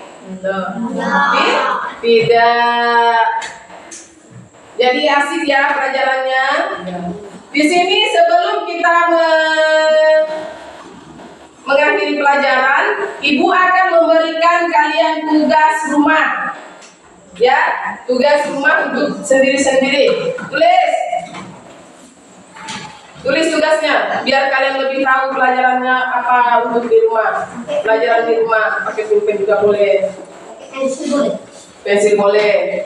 Tidak. Jadi asik ya pelajarannya. Di sini sebelum kita mengakhiri pelajaran, ibu akan memberikan kalian tugas rumah. Ya, tugas rumah untuk sendiri-sendiri. Tulis tugasnya, biar kalian lebih tahu pelajarannya apa untuk di rumah. Pelajaran di rumah, pakai pulpen juga boleh. Pensil boleh. Pensil boleh.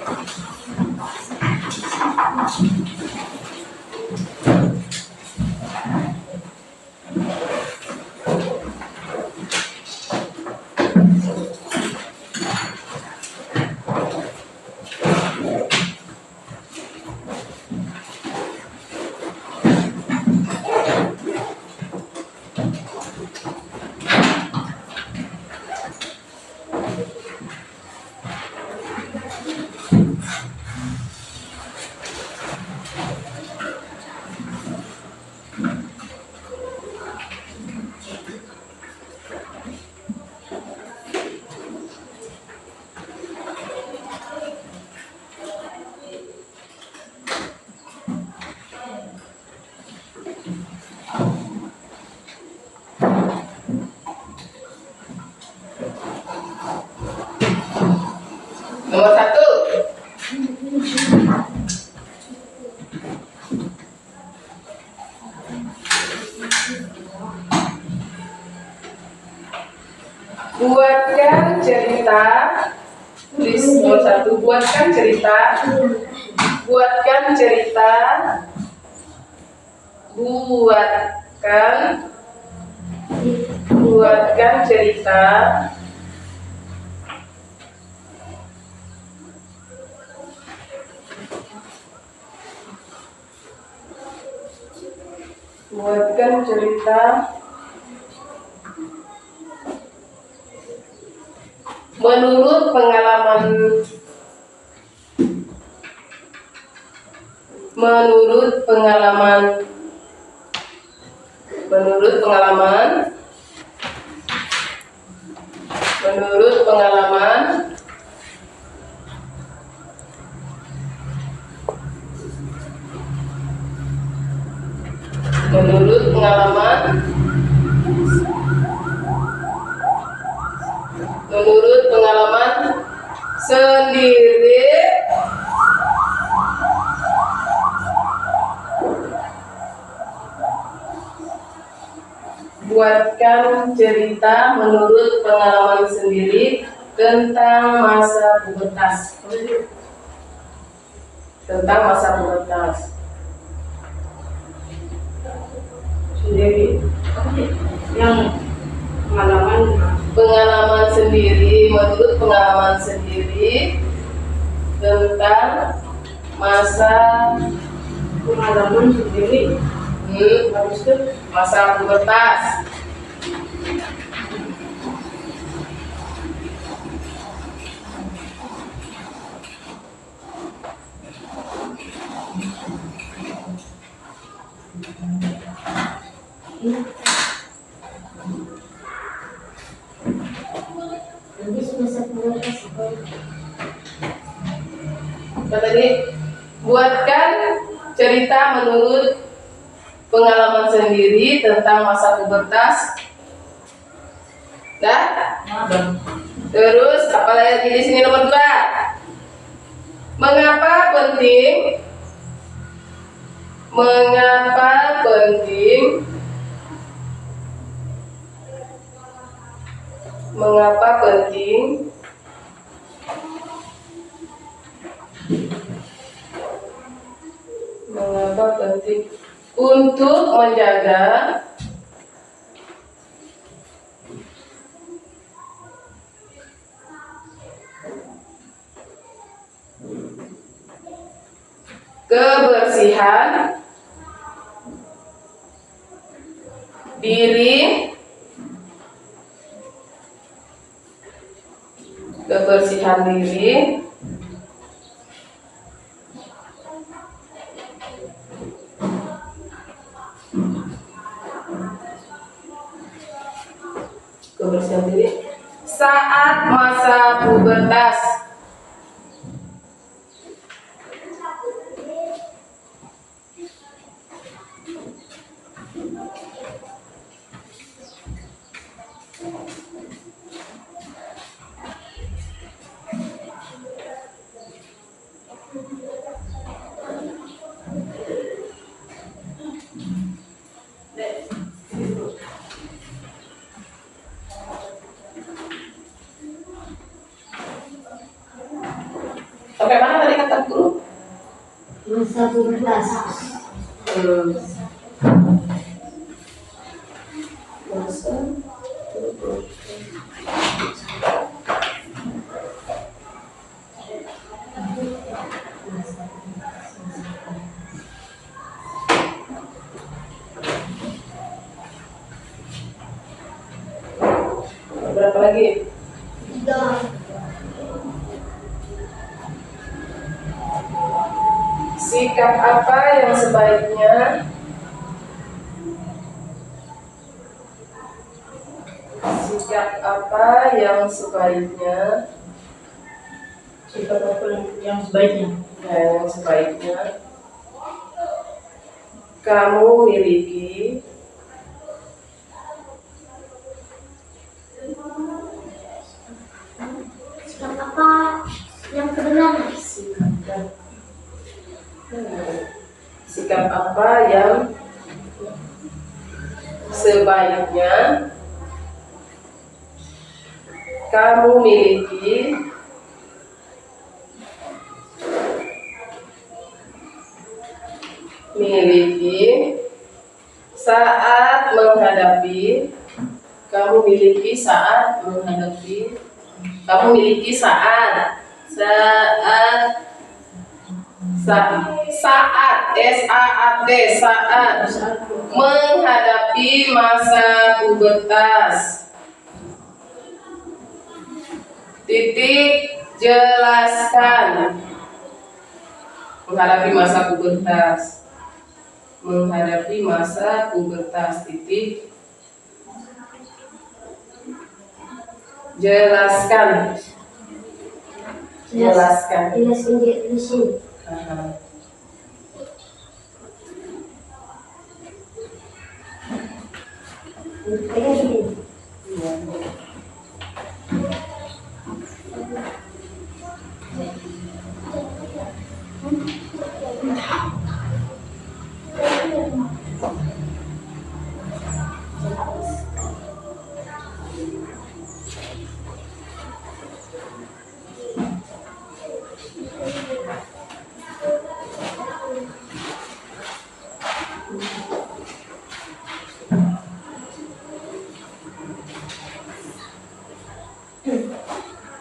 Nomor 1. Buatkan cerita. Tulis nomor 1. Buatkan cerita. Buatkan cerita. Buatkan cerita. Buatkan cerita menurut pengalaman Menurut pengalaman, menurut pengalaman, menurut pengalaman, menurut pengalaman sendiri, buatkan cerita menurut pengalaman sendiri tentang masa pubertas. Tentang masa pubertas. Sendiri. Yang pengalaman sendiri, menurut pengalaman sendiri tentang masa pengalaman sendiri. habis itu masa pubertas. Habis masa pubertas apa? Apa tadi? Buatkan cerita menurut pengalaman sendiri tentang masa pubertas. Dah? Terus apa lagi di sini nomor 2? Mengapa penting? Mengapa penting? Mengapa penting? Mengapa penting untuk menjaga kebersihan diri, kebersihan diri, kebersihan diri saat masa pubertas. Sampai mana tadi kata guru? Masa pubertas. Masa berapa lagi? 3. Sikap apa yang sebaiknya sikap apa yang sebaiknya sikap apa yang sebaiknya? yang sebaiknya kamu miliki Sikap apa yang kebenaran? sikap apa yang sebaiknya kamu miliki saat menghadapi kamu miliki saat menghadapi kamu miliki saat menghadapi masa pubertas. Titik, jelaskan menghadapi masa pubertas. menghadapi masa pubertas. Titik. Jelaskan. Jelaskan. Jelaskan di sini. Aha. Pegang sini. Iya.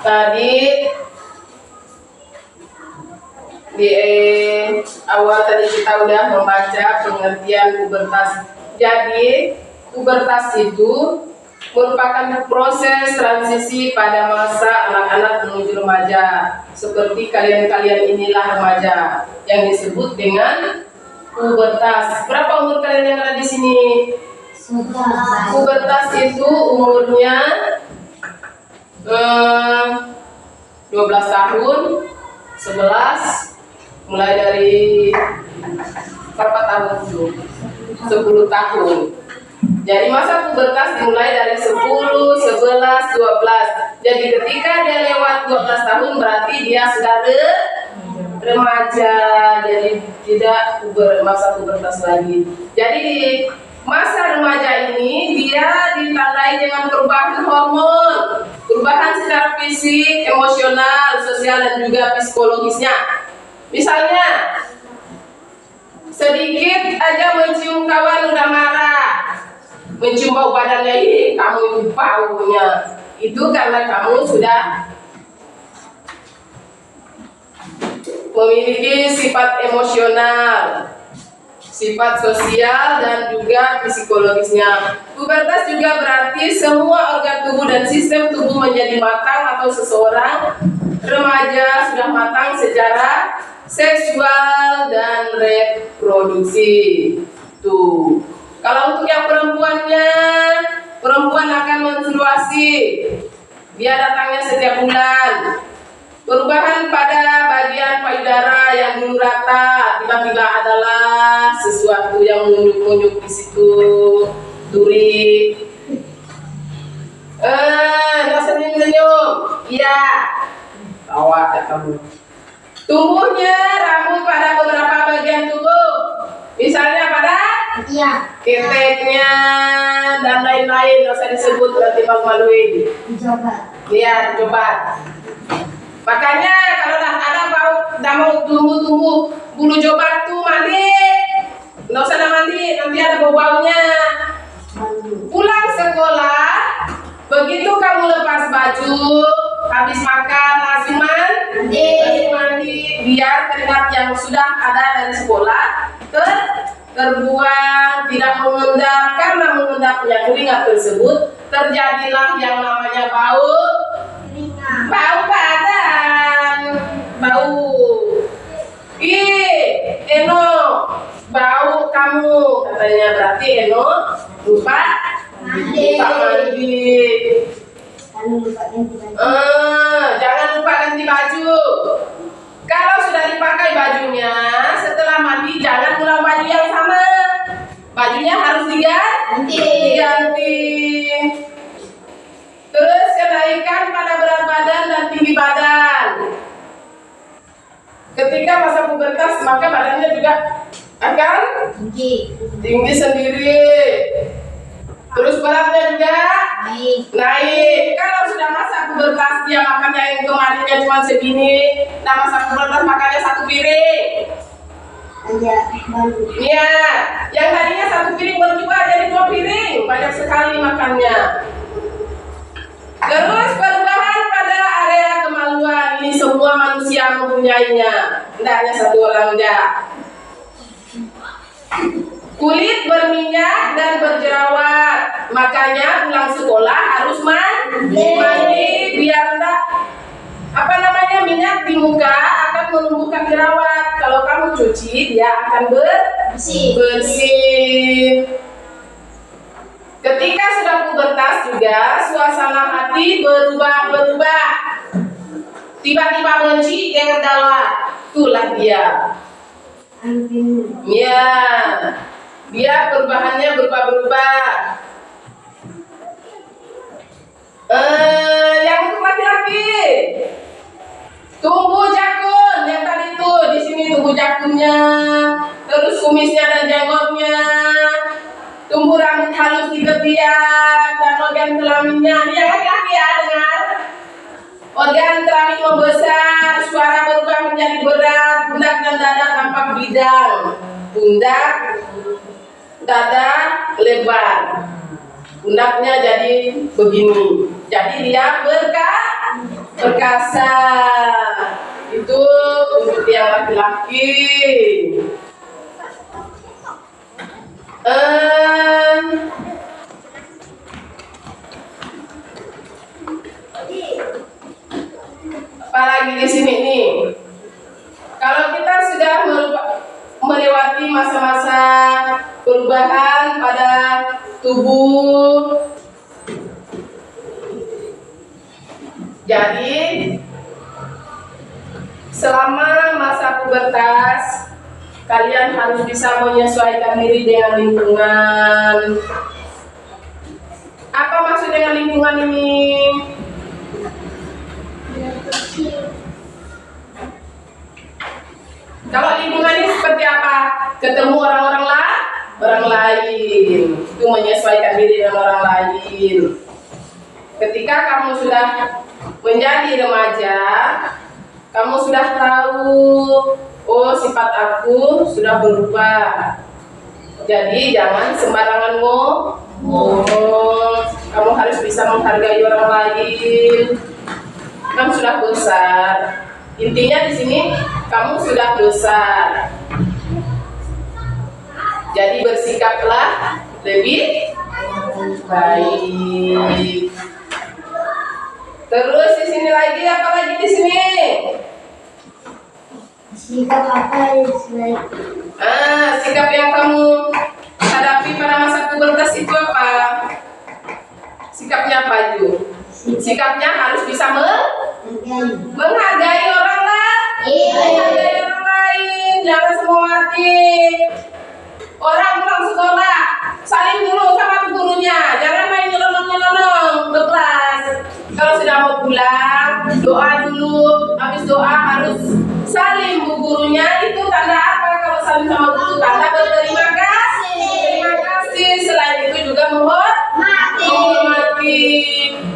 Tadi di awal tadi kita udah membaca pengertian pubertas. Jadi pubertas itu merupakan proses transisi pada masa anak-anak menuju remaja. Seperti kalian-kalian inilah remaja yang disebut dengan pubertas. Berapa umur kalian yang ada di sini? Pubertas itu umurnya 12 tahun, 11, mulai dari berapa tahun itu? 10 tahun. Jadi masa pubertas dimulai dari 10, 11, 12. Jadi ketika dia lewat 12 tahun berarti dia sudah remaja. Jadi tidak masa pubertas lagi. Jadi di masa remaja ini dia ditandai dengan perubahan hormon, perubahan secara fisik, emosional, sosial dan juga psikologisnya. Misalnya sedikit aja mencium kawan udah marah, mencium bau badannya, ih kamu itu baunya. Itu karena kamu sudah memiliki sifat emosional, sifat sosial dan juga psikologisnya. Pubertas juga berarti semua organ tubuh dan sistem tubuh menjadi matang atau seseorang remaja sudah matang secara seksual dan reproduksi. Tuh. Kalau untuk yang perempuannya, perempuan akan menstruasi. Dia datangnya setiap bulan. Perubahan pada bagian payudara yang dulu rata tiba-tiba adalah sesuatu yang munyuk-munyuk di situ, duri. Nggak senyum-senyum. Iya. Tawa ya kamu. Tumbuhnya rambut pada beberapa bagian tubuh. Misalnya pada keteknya dan lain-lain. Nggak usah disebut nanti malu-maluin. Lihat, coba. Makanya kalau ada mau tumbuh bulu jobat tuh mandi, nggak usah mandi, nanti ada bau-baunya. Pulang sekolah, begitu kamu lepas baju, habis makan langsung mandi, biar keringat yang sudah ada dari sekolah terbuang, tidak mengendap. Karena mengendapnya keringat tersebut, terjadilah yang namanya bau badan, bau. Eno, bau kamu, katanya berarti Eno lupa mandi. Jangan lupa ganti baju. Kalau sudah dipakai bajunya, setelah mandi jangan ulang baju yang sama. Bajunya harus diganti. Terus kenaikan pada berat badan dan tinggi badan. Ketika masa pubertas maka badannya juga akan tinggi sendiri. Terus beratnya juga naik. Kalau sudah masa pubertas dia makannya yang kemarinnya cuma segini, nah masa pubertas makannya 1 piring. Iya, yang tadinya 1 piring berubah jadi 2 piring, banyak sekali makannya. Terus perubahan pada area kemaluan, ini semua manusia mempunyainya, tidak hanya satu orang aja. Kulit berminyak dan berjerawat, makanya pulang sekolah harus mandi biar minyak di muka akan menumbuhkan jerawat. Kalau kamu cuci, dia akan bersih. Ketika sudah pubertas juga, suasana hati berubah. Tiba-tiba benci dengan galak. Itulah dia. Ya, dia perubahannya berubah. Yang untuk laki-laki, tumbuh jakun. Yang tadi tuh di sini tumbuh jakunnya, terus kumisnya dan jenggotnya, tumbuh rambut halus di ketiak dan organ kelaminnya. Yang laki-laki ya, dengar. Organ kelamin membesar, suara berubah menjadi berat, pundak dan dada tampak bidang. Pundak, dada lebar. Pundaknya jadi begini. Jadi dia perkasa. Itu untuk yang laki-laki. Apalagi di sini nih. Kalau kita sudah melewati masa-masa perubahan pada tubuh, jadi selama masa pubertas kalian harus bisa menyesuaikan diri dengan lingkungan. Apa maksud dengan lingkungan ini? Kalau lingkungan ini seperti apa? Ketemu orang lain, itu menyesuaikan diri dengan orang lain. Ketika kamu sudah menjadi remaja, kamu sudah tahu, oh sifat aku sudah berubah. Jadi jangan sembarangan ngomong. Kamu harus bisa menghargai orang lain. Kamu sudah besar. Intinya di sini kamu sudah besar. Jadi bersikaplah lebih baik. Terus di sini lagi, apa lagi di sini? Sikap apa yang baik? Sikap yang kamu hadapi pada masa pubertas itu apa? Sikapnya apa itu? Sikapnya harus bisa menghargai orang lain, jangan semua hati. Orang pulang sekolah, saling dulu sama gurunya, jangan main nyelonong ke kelas. Kalau sudah mau pulang, doa dulu. Habis doa harus salim bu gurunya. Itu tanda apa? Kalau salim sama guru, tanda berterima kasih. Terima kasih. Selain itu juga menghormati.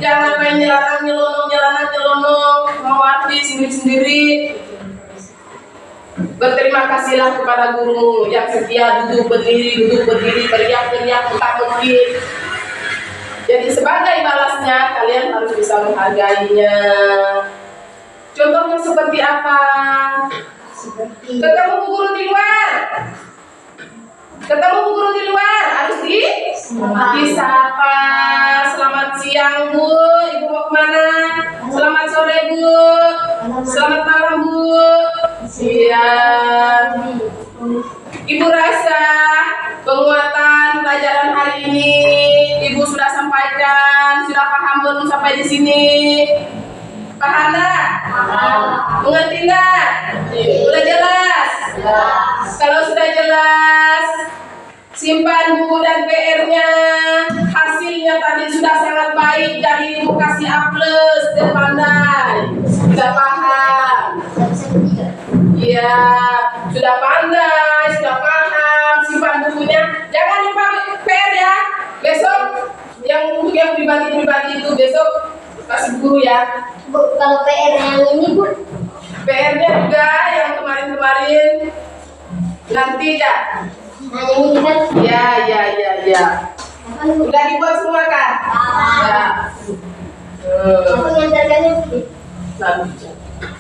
Jangan main nyelonong, menghormati sendiri. Berterima kasihlah kepada gurumu yang setia duduk berdiri, teriak-teriak tak mungkin. Jadi sebagai balasnya kalian harus bisa menghargainya. Contohnya seperti apa? Ketemu guru di luar, harus disapa. Selamat siang bu, ibu mau kemana? Selamat sore bu, selamat malam bu. Siap. Ibu rasa penguatan pelajaran hari ini ibu sudah sampaikan, sudah paham belum sampai di sini? Paham tak? Mengerti tak? Sudah jelas? Kalau sudah jelas, simpan buku dan PR-nya. Hasilnya tadi sudah sangat baik, jadi ibu kasih A+, dan pandai. Sudah paham? Iya, sudah pandai, sudah paham. Simpan bukunya. Jangan lupa PR ya. Besok untuk yang pribadi itu besok kasih guru ya. Bu, kalau PR yang ini bu? PR-nya juga yang kemarin nanti ya. Nah yang ini kan? Ya. Udah dibuat semua kan? Ya. Aku ngantarkannya.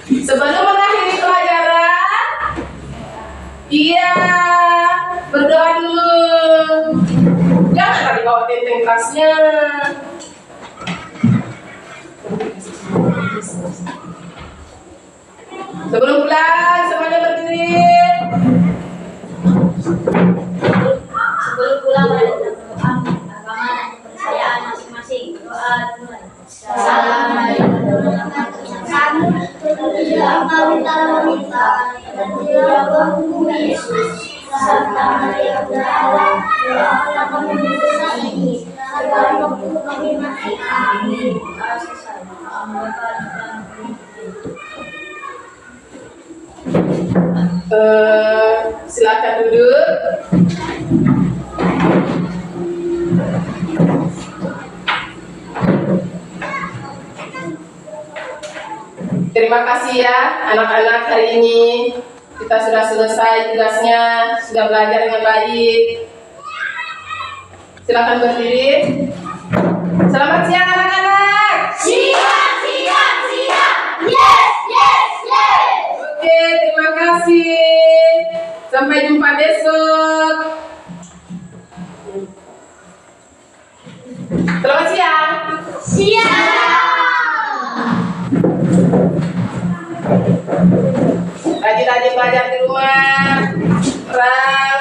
Sebelum mengakhiri pelajaran, berdoa dulu. Jangan tadi bawa tenteng kelasnya. Sebelum pulang semuanya berdiri. Sebelum pulang pada berdoa agama dan kepercayaan masing-masing. Doa dimulai. Assalamualaikum warahmatullahi wabarakatuh. Terpujilah Engkau di antara wanita, dan terpujilah buah Yesus. Santa Maria Bunda Allah, doakanlah kami berdosa ini, agar waktu kami mati. Amin. Silakan duduk. Terima kasih ya anak-anak, hari ini kita sudah selesai tugasnya, sudah belajar dengan baik. Silakan berdiri. Selamat siang anak-anak. Siap. Yes. Oke, terima kasih. Sampai jumpa besok. Selamat siang. Rajin-rajin belajar di rumah. Terang.